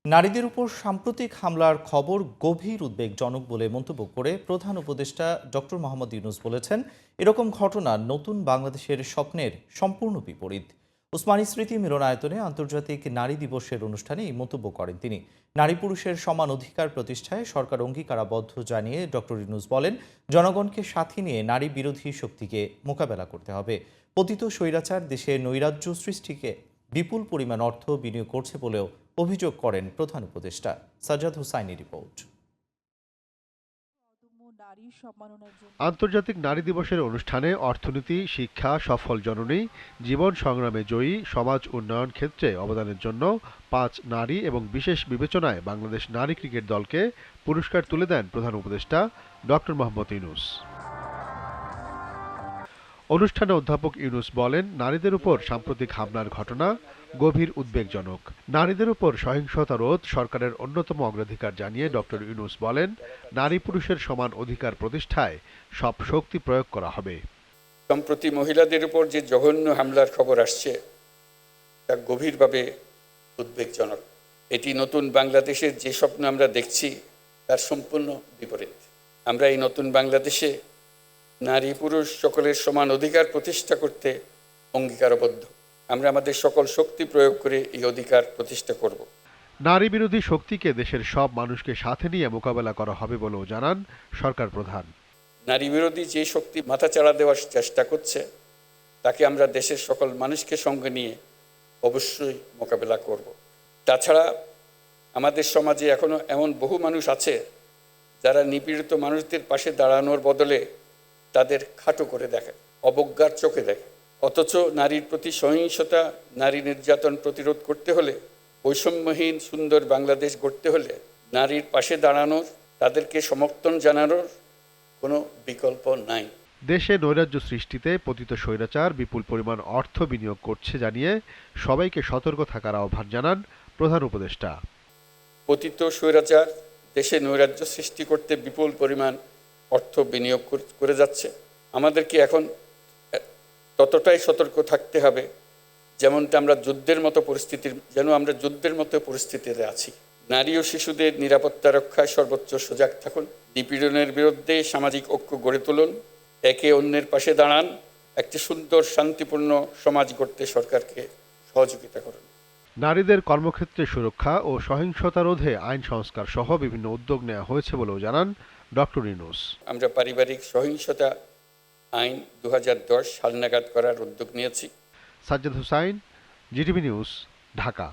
নারীদের উপর সাম্প্রতিক হামলার খবর গভীর উদ্বেগজনক বলে মন্তব্য করে প্রধান উপদেষ্টা ডক্টর মোহাম্মদ ইউনূস বলেছেন, এরকম ঘটনা নতুন বাংলাদেশের স্বপ্নের সম্পূর্ণ বিপরীত। ওসমানী স্মৃতি মিলনায়তনে আন্তর্জাতিক নারী দিবসের অনুষ্ঠানে এই মন্তব্য করেন তিনি। নারী পুরুষের সমান অধিকার প্রতিষ্ঠায় সরকার অঙ্গীকারাবদ্ধ জানিয়ে ডক্টর ইউনূস বলেন, জনগণকে সাথে নিয়ে নারী বিরোধী শক্তিকে মোকাবেলা করতে হবে। পতিত স্বৈরাচার দেশে নৈরাজ্য সৃষ্টিকে বিপুল পরিমাণ অর্থ বিনিয়োগ করছে বলেও অভিযোগ করেন প্রধান উপদেষ্টা। সাজ্জাদ হুসাইনি রিপোর্ট। আন্তর্জাতিক নারী দিবসের অনুষ্ঠানে অর্থনীতি, শিক্ষা, সফল জননী, জীবন সংগ্রামে জয়ী, সমাজ উন্নয়ন ক্ষেত্রে অবদানের জন্য 5 নারী এবং বিশেষ বিবেচনায় বাংলাদেশ নারী ক্রিকেট দলকে পুরস্কার তুলে দেন প্রধান উপদেষ্টা ডক্টর মোহাম্মদ ইউনূস। অনুষ্ঠানে অধ্যাপক ইউনূস বলেন, নারীদের উপর সাম্প্রতিক হামলার ঘটনা গভীর উদ্বেগজনক। নারীদের উপর সহিংসতা রোধ সরকারের অন্যতম অগ্রাধিকার জানিয়ে ডক্টর ইউনূস বলেন, নারী পুরুষের সমান অধিকার প্রতিষ্ঠায় সব শক্তি প্রয়োগ করা হবে। সম্প্রতি মহিলাদের উপর যে জঘন্য হামলার খবর আসছে তা গভীরভাবে উদ্বেগজনক। এটি নতুন বাংলাদেশের যে স্বপ্ন আমরা দেখছি তার সম্পূর্ণ বিপরীত। আমরা এই নতুন বাংলাদেশে নারী পুরুষ সকলের সমান অধিকার প্রতিষ্ঠা করতে অঙ্গীকারবদ্ধ। আমরা আমাদের সকল শক্তি প্রয়োগ করে এই অধিকার প্রতিষ্ঠা করব। নারী বিরোধী শক্তিকে দেশের সব মানুষকে সাথে নিয়ে মোকাবেলা করা হবে বলেও জানান সরকার প্রধান। নারী বিরোধী যে শক্তি মাথাচাড়া দেওয়ার চেষ্টা করছে তাকে আমরা দেশের সকল মানুষকে সঙ্গে নিয়ে অবশ্যই মোকাবেলা করব। তাছাড়া আমাদের সমাজে এখনও এমন বহু মানুষ আছে যারা নিপীড়িত মানুষদের পাশে দাঁড়ানোর বদলে তাদের খাটো করে দেখে, অবজ্ঞার চোখে দেখে। অথচ নারীর প্রতি সহিংসতা, নারী নির্যাতন প্রতিরোধ করতে হলে, বৈষম্যহীন সুন্দর বাংলাদেশ গড়তে হলে নারীর পাশে দাঁড়ানোর, তাদেরকে সমর্থন জানানোর কোনো বিকল্প নাই। দেশে নৈরাজ্য সৃষ্টিতে পতিত স্বৈরাচার বিপুল পরিমাণ অর্থ বিনিয়োগ করছে জানিয়ে সবাইকে সতর্ক থাকার আহ্বান জানান প্রধান উপদেষ্টা। পতিত স্বৈরাচার দেশে নৈরাজ্য সৃষ্টি করতে বিপুল পরিমাণ অর্থ বিনিয়োগ করে যাচ্ছে। আমাদেরকে এখন ততটাই সতর্ক থাকতে হবে যেমনটা আমরা যুদ্ধের মতো পরিস্থিতিতে আছি। নারী ও শিশুদের নিরাপত্তা রক্ষায় সর্বোচ্চ সজাগ থাকুন। নিপীড়নের বিরুদ্ধে সামাজিক ঐক্য গড়ে তুলুন। একে অন্যের পাশে দাঁড়ান। একটি সুন্দর শান্তিপূর্ণ সমাজ গড়তে সরকারকে সহযোগিতা করুন। নারীদের কর্মক্ষেত্রে সুরক্ষা ও সহিংসতা রোধে আইন সংস্কার সহ বিভিন্ন উদ্যোগ নেওয়া হয়েছে বলেও জানান ডক্টর ইউনূস। আমরা পারিবারিক সহিংসতা আইন 2010 হালনাগাদ করার উদ্যোগ নিয়েছি। Sajjad Hussain, GTV news, Dhaka.